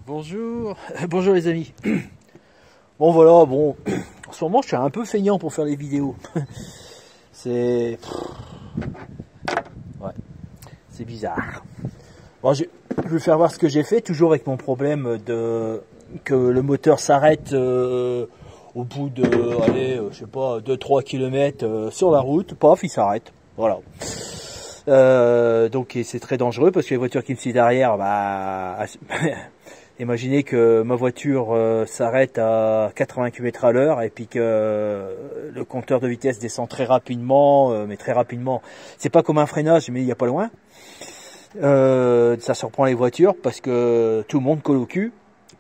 Bonjour, bonjour les amis. Bon voilà, bon, en ce moment je suis un peu feignant pour faire les vidéos. C'est... Ouais, c'est bizarre. Bon, je vais vous faire voir ce que j'ai fait, toujours avec mon problème de que le moteur s'arrête au bout de, allez, je sais pas, 2-3 km sur la route, paf, il s'arrête. Voilà. Donc c'est très dangereux parce que les voitures qui me suivent derrière, bah, imaginez que ma voiture s'arrête à 80 km à l'heure et puis que le compteur de vitesse descend très rapidement, mais très rapidement. C'est pas comme un freinage, mais il n'y a pas loin. Ça surprend les voitures parce que tout le monde colle au cul,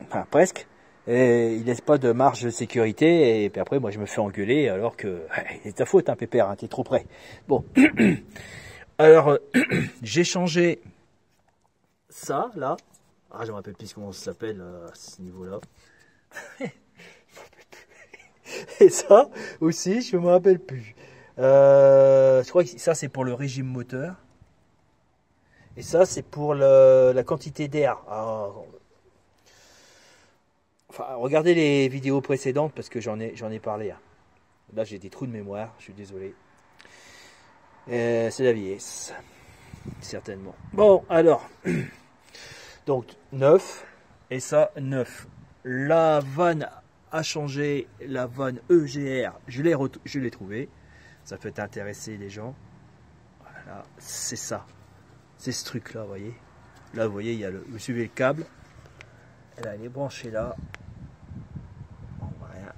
enfin presque, et il laisse pas de marge de sécurité. Et puis après, moi, je me fais engueuler alors que c'est ta faute, hein, Pépère, hein, t'es trop près. Bon. Alors, j'ai changé ça, là. Ah, je me rappelle plus comment ça s'appelle à ce niveau-là. Et ça aussi, je me rappelle plus. Je crois que ça, c'est pour le régime moteur. Et ça, c'est pour la quantité d'air. Enfin, regardez les vidéos précédentes parce que j'en ai parlé. Hein. Là, j'ai des trous de mémoire, je suis désolé. C'est la vieillesse, certainement. Bon, alors, donc 9, et ça 9. La vanne a changé, la vanne EGR, je l'ai trouvée. Ça peut intéresser les gens. Voilà, c'est ça. C'est ce truc-là, vous voyez. Là, vous voyez, il y a vous suivez le câble. Et là, il est branché là.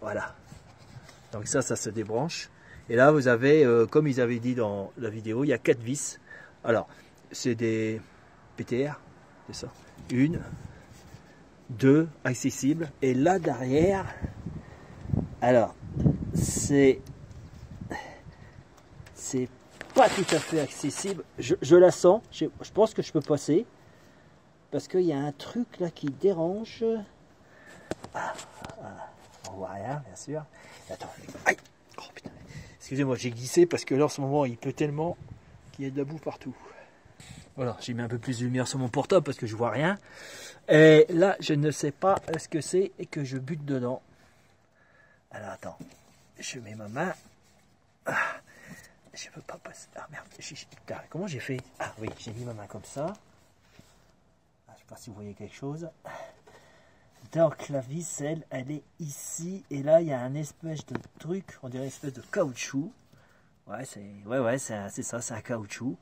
Voilà. Donc ça se débranche. Et là, vous avez, comme ils avaient dit dans la vidéo, il y a 4 vis. Alors, c'est des PTR, c'est ça. 1, 2, accessibles. Et là, derrière, alors, c'est pas tout à fait accessible. Je la sens. Je pense que je peux passer. Parce qu'il y a un truc là qui dérange. On voit rien, bien sûr. Attends. Aïe. Oh putain. Excusez-moi, j'ai glissé parce que là en ce moment il pleut tellement qu'il y a de la boue partout. Voilà, j'ai mis un peu plus de lumière sur mon portable parce que je vois rien. Et là, je ne sais pas ce que c'est et que je bute dedans. Alors attends, je mets ma main. Je peux pas passer. Ah merde, putain, comment j'ai fait? Ah oui, j'ai mis ma main comme ça. Je sais pas si vous voyez quelque chose. Donc la vis, elle est ici. Et là, il y a un espèce de truc, on dirait une espèce de caoutchouc. Ouais, c'est ça, c'est un caoutchouc.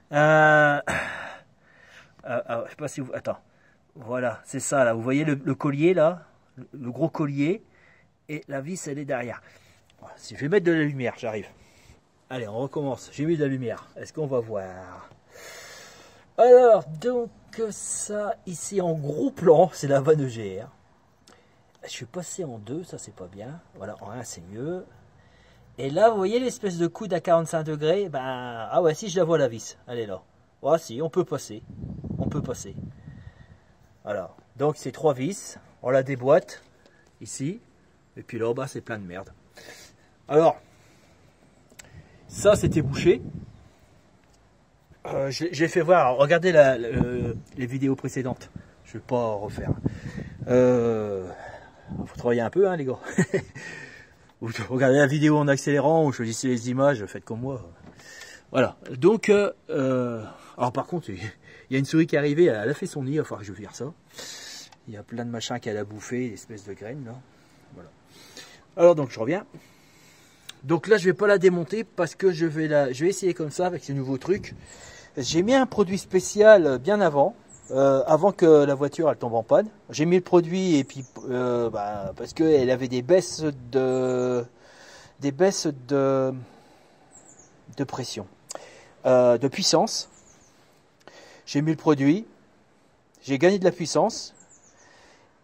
Je sais pas si vous... Attends. Voilà, c'est ça, là. Vous voyez le collier, là? Le gros collier. Et la vis, elle est derrière. Voilà, si je vais mettre de la lumière, j'arrive. Allez, on recommence. J'ai mis de la lumière. Est-ce qu'on va voir? Alors, donc, ça, ici, en gros plan, c'est la vanne EGR. Je suis passé en 2, ça, c'est pas bien. Voilà, en 1, c'est mieux. Et là, vous voyez l'espèce de coude à 45 degrés? Ben, ah ouais, si je la vois, la vis. Elle est là. Ah si, on peut passer. On peut passer. Alors, donc, c'est 3 vis. On la déboîte, ici. Et puis là, bas, c'est plein de merde. Alors, ça, c'était bouché. J'ai fait voir, alors, regardez les vidéos précédentes. Je ne vais pas refaire. Faut travailler un peu, hein, les gars. Vous regardez la vidéo en accélérant, ou choisissez les images, faites comme moi. Voilà. Donc, alors par contre, il y a une souris qui est arrivée, elle a fait son nid, il va falloir que je vire ça. Il y a plein de machins qu'elle a bouffé, des espèces de graines, là. Voilà. Alors, donc, je reviens. Donc là, je vais pas la démonter parce que je vais essayer comme ça avec ce nouveau truc. J'ai mis un produit spécial bien avant que la voiture elle tombe en panne. J'ai mis le produit et puis parce qu'elle avait des baisses de pression, de puissance. J'ai mis le produit, j'ai gagné de la puissance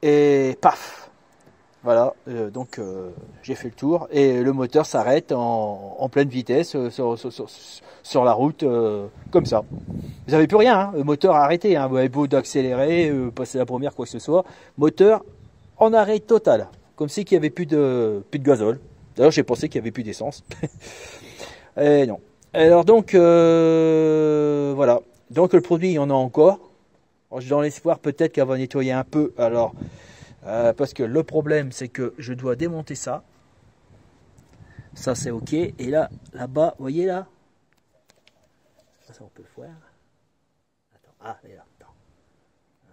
et paf. Voilà, donc j'ai fait le tour et le moteur s'arrête en pleine vitesse sur la route comme ça. Vous n'avez plus rien, hein, le moteur a arrêté, hein, vous avez beau d'accélérer, passer la première, quoi que ce soit. Moteur en arrêt total, comme si qu'il n'y avait plus de gazole. D'ailleurs j'ai pensé qu'il n'y avait plus d'essence. Et non. Alors donc voilà, donc le produit il y en a encore. Dans l'espoir peut-être qu'elle va nettoyer un peu. Alors, parce que le problème, c'est que je dois démonter ça. Ça, c'est OK. Et là, là-bas, vous voyez là? Ça, on peut le voir. Attends, ah, elle est là. Attends.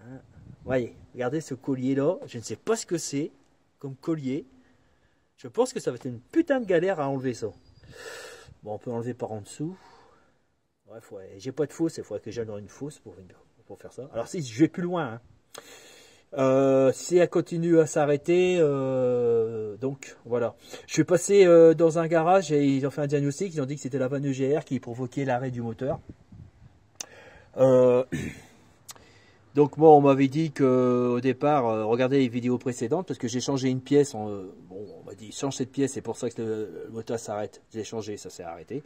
Hein. Voyez, regardez ce collier-là. Je ne sais pas ce que c'est comme collier. Je pense que ça va être une putain de galère à enlever ça. Bon, on peut enlever par en dessous. Bref, ouais, j'ai pas de fausse. Il faudrait que j'aille dans une fausse pour faire ça. Alors, si je vais plus loin, hein. Si elle continue à s'arrêter, donc voilà. Je suis passé dans un garage et ils ont fait un diagnostic. Ils ont dit que c'était la vanne EGR qui provoquait l'arrêt du moteur. Donc moi on m'avait dit que au départ, regardez les vidéos précédentes parce que j'ai changé une pièce. Bon, on m'a dit change cette pièce, c'est pour ça que le moteur s'arrête. J'ai changé, ça s'est arrêté.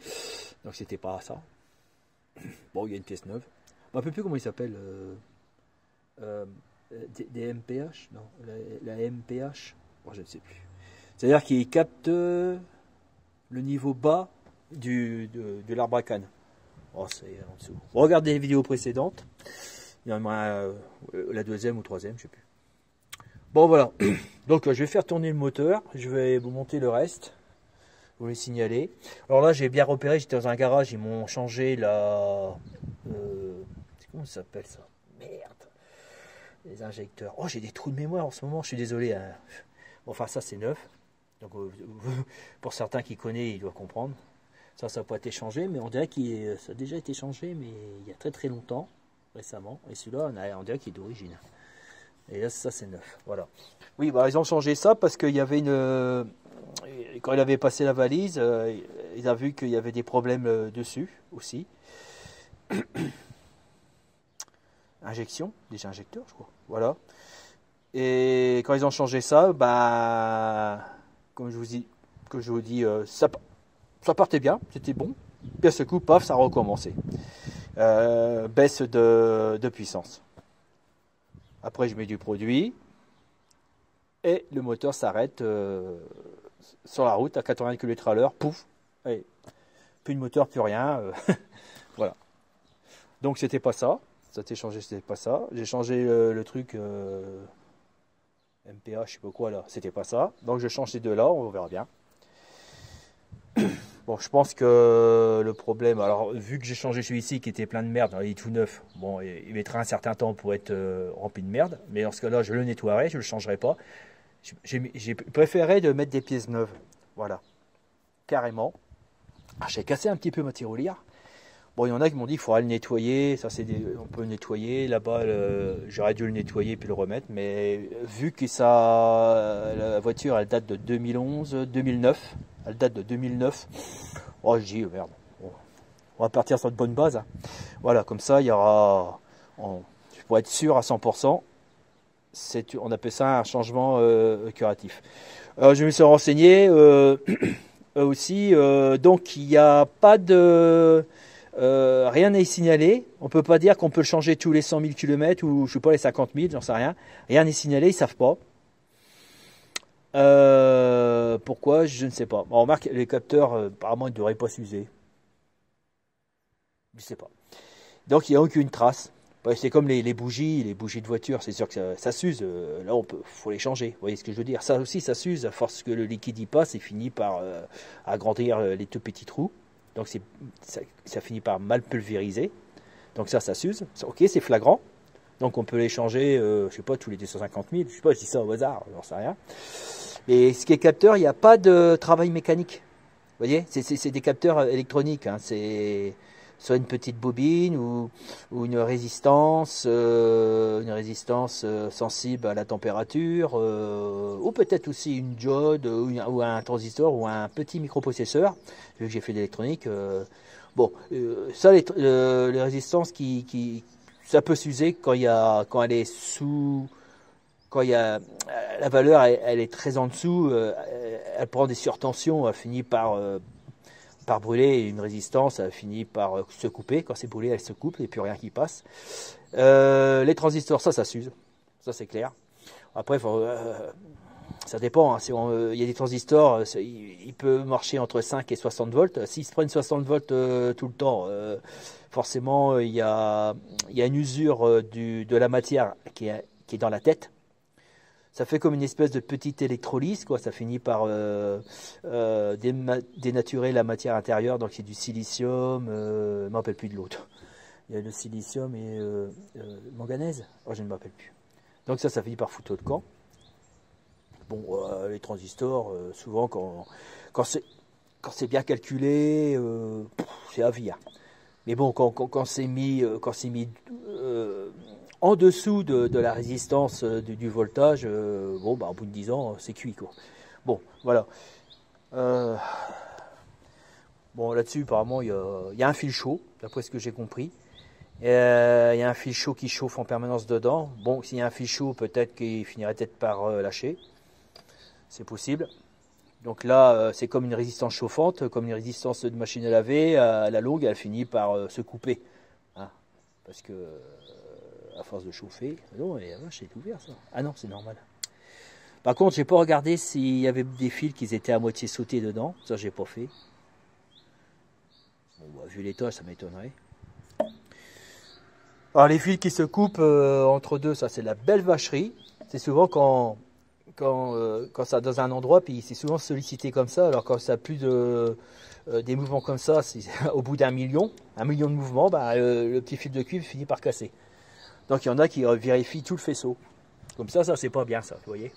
Donc c'était pas ça. Bon, il y a une pièce neuve. Je ne me rappelle plus comment il s'appelle. Des MPH, non, la MPH, bon, je ne sais plus. C'est-à-dire qu'il capte le niveau bas de l'arbre à canne. Oh, c'est en dessous. Regardez les vidéos précédentes. Il y en a la deuxième ou troisième, je ne sais plus. Bon, voilà. Donc, je vais faire tourner le moteur. Je vais vous monter le reste. Vous les signaler. Alors là, j'ai bien repéré. J'étais dans un garage. Ils m'ont changé la... comment ça s'appelle ça? Merde. Les injecteurs. Oh, j'ai des trous de mémoire en ce moment. Je suis désolé. Hein. Bon, enfin, ça, c'est neuf. Donc, pour certains qui connaissent, ils doivent comprendre. Ça n'a pas été changé. Mais on dirait que ça a déjà été changé. Mais il y a très très longtemps. Récemment, et celui-là on dirait qu'il est d'origine, et là ça c'est neuf, voilà. Oui, bah, ils ont changé ça parce qu'il y avait quand il avait passé la valise, il a vu qu'il y avait des problèmes dessus aussi. Injection, déjà injecteur je crois, voilà. Et quand ils ont changé ça, bah comme je vous dis, ça partait bien, c'était bon, puis à ce coup, paf, ça a recommencé. Baisse de puissance. Après je mets du produit et le moteur s'arrête sur la route à 80 km/h, pouf, et plus de moteur, plus rien. Voilà. Donc c'était pas ça, ça a été changé, c'était pas ça. J'ai changé le truc MPA, je sais pas quoi là, c'était pas ça. Donc je change ces deux là, on verra bien. Bon, je pense que le problème, alors vu que j'ai changé celui-ci qui était plein de merde, il est tout neuf, bon, il mettra un certain temps pour être rempli de merde, mais dans ce cas-là, je le nettoierai, je ne le changerai pas. J'ai préféré de mettre des pièces neuves, voilà, carrément. J'ai cassé un petit peu ma tirelire. Bon, il y en a qui m'ont dit qu'il faudra le nettoyer, ça on peut le nettoyer, là-bas, j'aurais dû le nettoyer puis le remettre, mais vu que la voiture, elle date de 2009, elle date de 2009. Oh, je dis, merde. On va partir sur de bonnes bases. Hein. Voilà, comme ça, il y aura... pour être sûr à 100%, on appelle ça un changement curatif. Je me suis renseigné aussi. Donc, il n'y a pas de... rien à y signaler. On ne peut pas dire qu'on peut le changer tous les 100 000 km ou, je sais pas, les 50 000, j'en sais rien. Rien n'est signalé, ils ne savent pas. Pourquoi, je ne sais pas. On remarque les capteurs, apparemment, ils ne devraient pas s'user. Je ne sais pas. Donc, il n'y a aucune trace. C'est comme les bougies de voiture. C'est sûr que ça s'use. Là, faut les changer. Vous voyez ce que je veux dire? Ça aussi, ça s'use. À force que le liquide y passe, il finit par agrandir les tout petits trous. Donc, ça finit par mal pulvériser. Donc, ça s'use. Ok, c'est flagrant. Donc, on peut les changer, je ne sais pas, tous les 250 000. Je ne sais pas, je dis ça au hasard. J'en sais rien. Et ce qui est capteur, il n'y a pas de travail mécanique. Vous voyez, c'est des capteurs électroniques. Hein. C'est soit une petite bobine ou une résistance sensible à la température, ou peut-être aussi une diode ou un transistor ou un petit microprocesseur. Vu que j'ai fait de l'électronique, ça, les résistances ça peut s'user quand elle est sous. Quand la valeur elle est très en dessous, elle prend des surtensions, elle finit par brûler, et une résistance elle finit par se couper. Quand c'est brûlé, elle se coupe et puis rien qui passe. Les transistors, ça s'use, ça c'est clair. Après, Ça dépend, hein. Il y a des transistors, il peut marcher entre 5 et 60 volts. S'ils se prennent 60 volts tout le temps, forcément, il y a une usure de la matière qui est dans la tête. Ça fait comme une espèce de petite électrolyse, quoi. Ça finit par dénaturer la matière intérieure. Donc, c'est du silicium, je ne me rappelle plus de l'autre. Il y a le silicium et manganèse. Oh, je ne me rappelle plus. Donc ça finit par foutre le camp. Bon, les transistors, souvent, quand c'est bien calculé, c'est à vie. Mais bon, quand c'est mis, en dessous de la résistance du voltage, bon, bah, au bout de 10 ans, c'est cuit, quoi. Bon, voilà. Bon, là-dessus, apparemment, il y a un fil chaud, d'après ce que j'ai compris. Il y a un fil chaud qui chauffe en permanence dedans. Bon, s'il y a un fil chaud, peut-être qu'il finirait peut-être par lâcher. C'est possible. Donc là, c'est comme une résistance chauffante, comme une résistance de machine à laver. À la longue, elle finit par se couper. Hein, parce que, à force de chauffer... Non, c'est ouvert, ça. Ah non, c'est normal. Par contre, j'ai pas regardé s'il y avait des fils qui étaient à moitié sautés dedans. Ça, j'ai pas fait. Bon, bah, vu l'état, ça m'étonnerait. Alors, les fils qui se coupent entre deux, ça, c'est la belle vacherie. C'est souvent quand ça dans un endroit, puis c'est souvent sollicité comme ça. Alors quand ça a plus des mouvements comme ça, au bout d'un million de mouvements, bah, le petit fil de cuivre finit par casser. Donc il y en a qui vérifient tout le faisceau. Comme ça c'est pas bien, ça, vous voyez.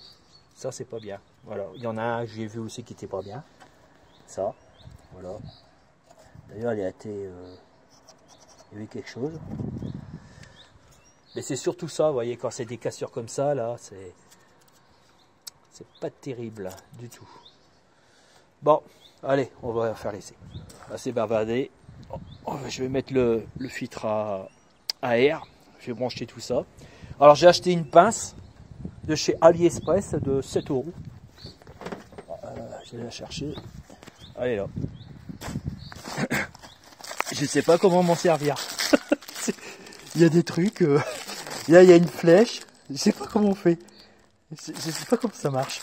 Ça, c'est pas bien. Voilà. Il y en a un que j'ai vu aussi qui était pas bien. Ça, voilà. D'ailleurs, il y avait quelque chose. Mais c'est surtout ça, vous voyez, quand c'est des cassures comme ça, là, c'est pas terrible du tout. Bon, allez, on va faire l'essai. Assez bavardé. Je vais mettre le filtre à air. Je vais brancher tout ça. Alors j'ai acheté une pince de chez AliExpress de 7 €. Je vais la chercher. Elle est là. Je ne sais pas comment m'en servir. Il y a des trucs. Là, il y a une flèche. Je ne sais pas comment on fait. Je ne sais pas comment ça marche.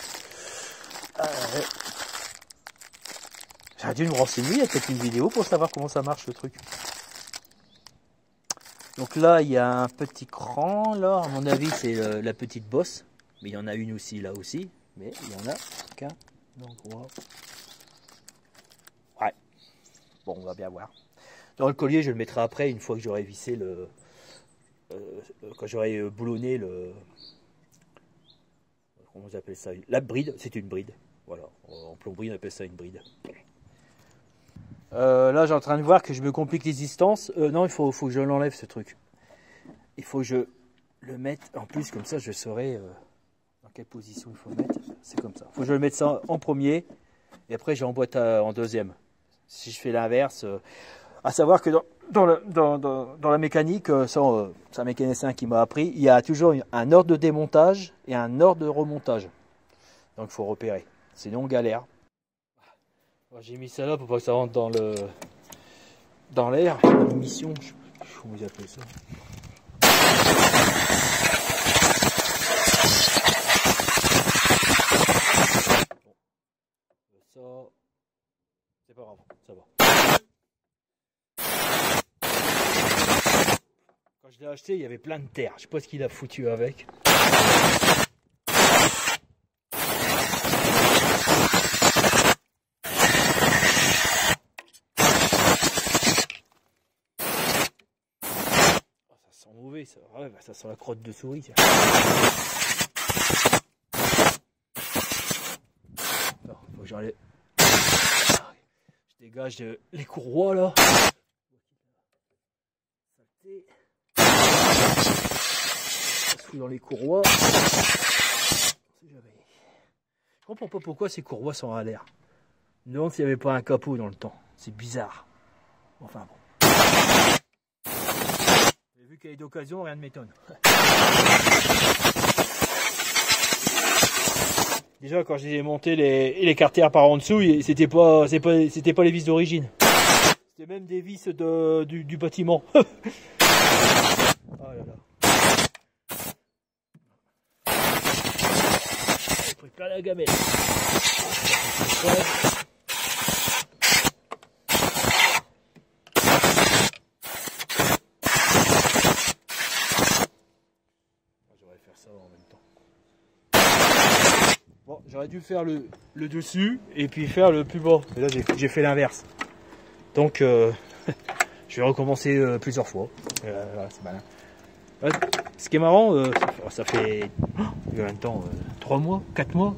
J'aurais dû me renseigner, il y a peut-être une vidéo pour savoir comment ça marche le truc. Donc là, il y a un petit cran, là, à mon avis, c'est la petite bosse. Mais il y en a une aussi, là aussi. Mais il y en a qu'un endroit. Ouais. Bon, on va bien voir. Dans le collier, je le mettrai après, une fois que j'aurai vissé le... quand j'aurai boulonné le... Comment j'appelle ça? La bride, c'est une bride. Voilà, en plomberie, on appelle ça une bride. Là, j'ai en train de voir que je me complique l'existence. Non, il faut que je l'enlève, ce truc. Il faut que je le mette. En plus, comme ça, je saurai dans quelle position il faut le mettre. C'est comme ça. Il faut que je le mette ça en premier. Et après, j'emboîte en deuxième. Si je fais l'inverse... à savoir que dans la mécanique, c'est un mécanicien qui m'a appris, il y a toujours un ordre de démontage et un ordre de remontage. Donc, il faut repérer. Sinon, on galère. J'ai mis ça là pour pas que ça rentre dans l'air. L'émission, je sais pas comment ils appellent ça. Bon. Ça, c'est pas grave, ça va. Quand je l'ai acheté, il y avait plein de terre. Je sais pas ce qu'il a foutu avec. Mauvais, ça. Ouais, bah, ça sent la crotte de souris. Tiens. Alors, faut que j'enlève. Je dégage les courroies là. Ça se fout dans les courroies. Je comprends pas pourquoi ces courroies sont à l'air. Je me demande s'il n'y avait pas un capot dans le temps. C'est bizarre. Enfin bon. Vu qu'il y a d'occasion, rien ne m'étonne. Déjà, quand j'ai monté les carters par en dessous, c'était pas les vis d'origine. C'était même des vis du bâtiment. Oh là là. J'ai pris plein à la gamelle. J'aurais faire ça en même temps. Bon, j'aurais dû faire le dessus et puis faire le plus bas. Et là, j'ai fait l'inverse. Donc, je vais recommencer plusieurs fois. Voilà, c'est malin. Ce qui est marrant, ça fait combien de temps 3 mois, 4 mois.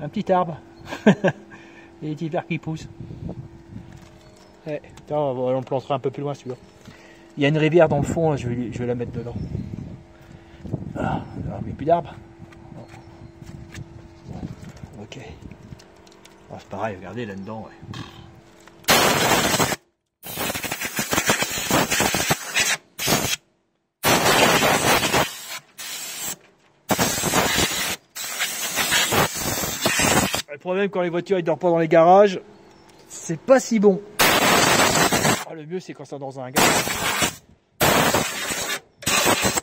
Un petit arbre. Et des petits vers qui poussent. Ouais. On le plantera un peu plus loin celui-là. Il y a une rivière dans le fond, là, je vais la mettre dedans. Ah, il n'y a plus d'arbres. Ok. Ah, c'est pareil, regardez là-dedans. Ouais. Le problème quand les voitures ne dorment pas dans les garages, c'est pas si bon. Ah, le mieux c'est quand c'est dans un garage.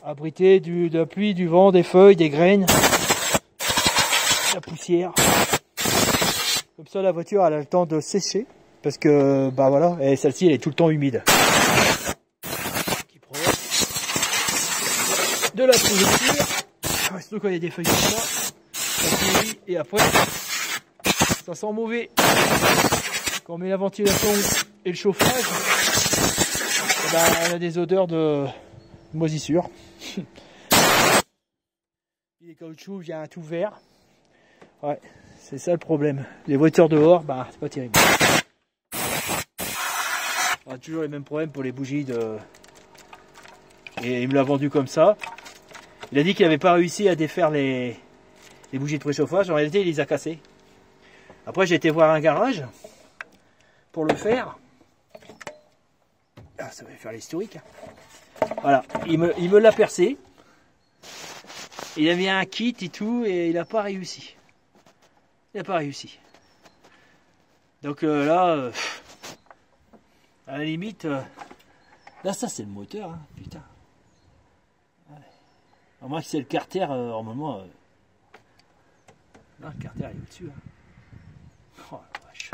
Abrité de la pluie, du vent, des feuilles, des graines, la poussière. Comme ça la voiture elle a le temps de sécher. Parce que bah voilà, et celle-ci elle est tout le temps humide. Qui provoque de la pourriture. Surtout quand il y a des feuilles comme ça. Ça pourrit et après ça sent mauvais. Quand on met la ventilation et le chauffage, ben, on a des odeurs de moisissure. Les caoutchoucs, il y a un tout vert. Ouais, c'est ça le problème. Les voitures dehors, bah c'est pas terrible. On a toujours les mêmes problèmes pour les bougies de. Et il me l'a vendu comme ça. Il a dit qu'il n'avait pas réussi à défaire les bougies de préchauffage. En réalité, il les a cassées. Après, j'ai été voir un garage pour le faire. Ah, ça va faire l'historique. Voilà, il me l'a percé. Il avait un kit et tout, et il n'a pas réussi. Il n'a pas réussi. Donc là, à la limite, là ça c'est le moteur, hein, putain. À moins que c'est le carter, normalement. Là, le carter il est au-dessus. Hein. Oh la vache.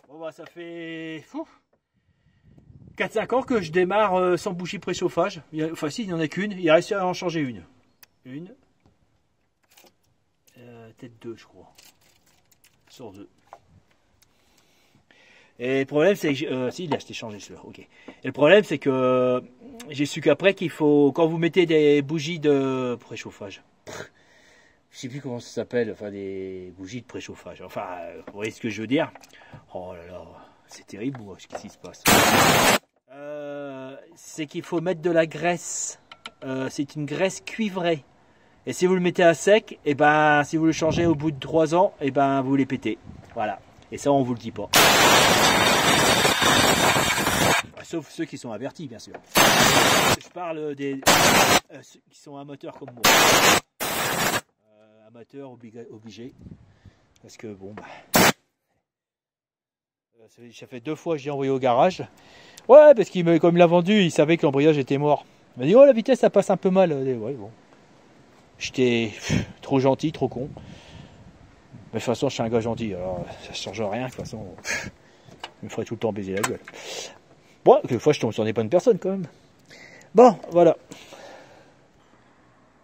Bon bah ça fait 4-5 ans que je démarre sans bougie préchauffage. Enfin si, il n'y en a qu'une. Il a réussi à en changer une. Peut-être 2 je crois. Sur 2. Et le problème c'est que si il a acheté changé celui-là, ok. Et le problème c'est que j'ai su qu'après qu'il faut, quand vous mettez des bougies de préchauffage, je sais plus comment ça s'appelle, enfin des bougies de préchauffage, enfin vous voyez ce que je veux dire. Oh là là, c'est terrible, qu'est-ce qui se passe? C'est qu'il faut mettre de la graisse, c'est une graisse cuivrée. Et si vous le mettez à sec, et ben si vous le changez au bout de 3 ans, et ben vous les pétez. Voilà. Et ça on vous le dit pas. Sauf ceux qui sont avertis, bien sûr. Je parle des ceux qui sont amateurs comme moi. Amateurs obligés. Parce que bon, bah. Ça fait 2 fois que j'ai envoyé au garage. Ouais, parce qu'il comme il l'a vendu, il savait que l'embrayage était mort. Il m'a dit, oh, la vitesse, ça passe un peu mal. Ouais, bon. J'étais trop gentil, trop con. Mais de toute façon, je suis un gars gentil. Alors, ça ne change rien. De toute façon, il me ferait tout le temps baiser la gueule. Bon, quelquefois je tombe sur des bonnes personnes quand même. Bon, voilà.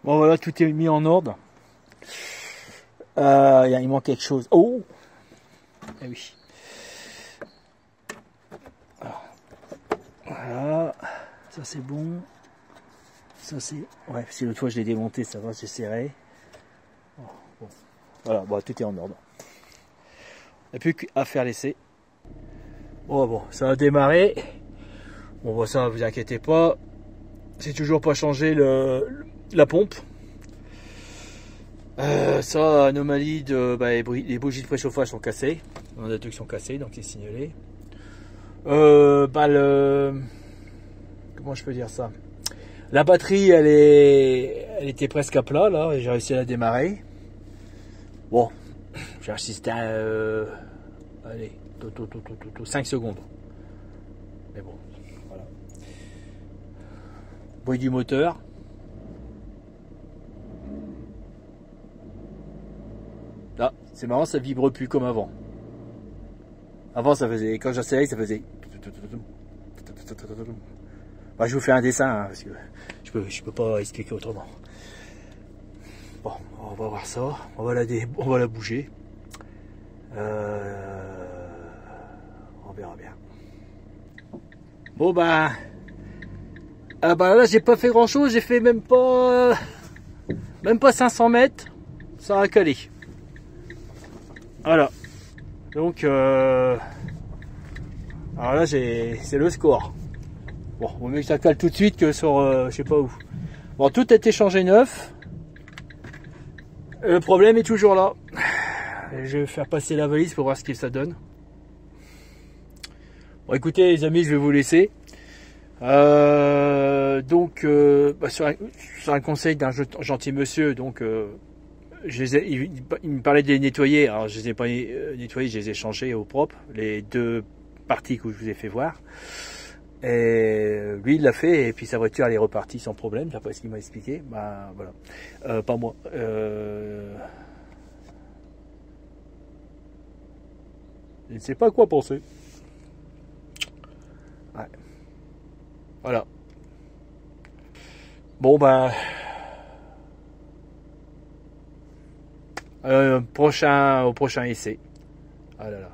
Bon, voilà, tout est mis en ordre. Il manque quelque chose. Oh! Eh oui. Alors, voilà. Ça c'est bon. Ça c'est... Ouais, si l'autre fois je l'ai démonté, ça va, c'est serré. Oh, bon. Voilà, bon, tout est en ordre. Il n'y a plus qu'à faire l'essai. Bon, ça a démarré. Bon, bah ça, vous inquiétez pas. C'est toujours pas changé la pompe. Ça, anomalie de... Bah, les bougies de préchauffage sont cassées. On a deux qui sont cassées, donc c'est signalé. Bah, comment je peux dire ça? La batterie, elle était presque à plat, là, et j'ai réussi à la démarrer. Bon, j'ai assisté à... allez, 5 secondes. Mais bon, voilà. bruit du moteur. Là, c'est marrant, ça vibre plus comme avant. Avant, ça faisait, quand j'accélère, ça faisait. Bah, je vous fais un dessin, hein, parce que je peux pas expliquer autrement. Bon, on va voir ça. On va la bouger. On verra bien. Bon bah, là j'ai pas fait grand chose. J'ai fait même pas 500 mètres. Ça a calé. Voilà. Donc alors là c'est le score. Bon, vaut mieux que ça cale tout de suite que sur je sais pas où. Bon, tout a été changé neuf. Le problème est toujours là. Je vais faire passer la valise pour voir ce que ça donne. Bon, écoutez les amis, je vais vous laisser. Donc sur un conseil d'un gentil monsieur, donc il me parlait de les nettoyer. Alors je les ai pas nettoyés, je les ai changés au propre, les deux parties que je vous ai fait voir. Et lui il l'a fait et puis sa voiture elle est repartie sans problème, d'après ce qu'il m'a expliqué. Bah voilà, pas moi. Je ne sais pas quoi penser. Ouais. Voilà. Bon ben au prochain essai. Ah là là.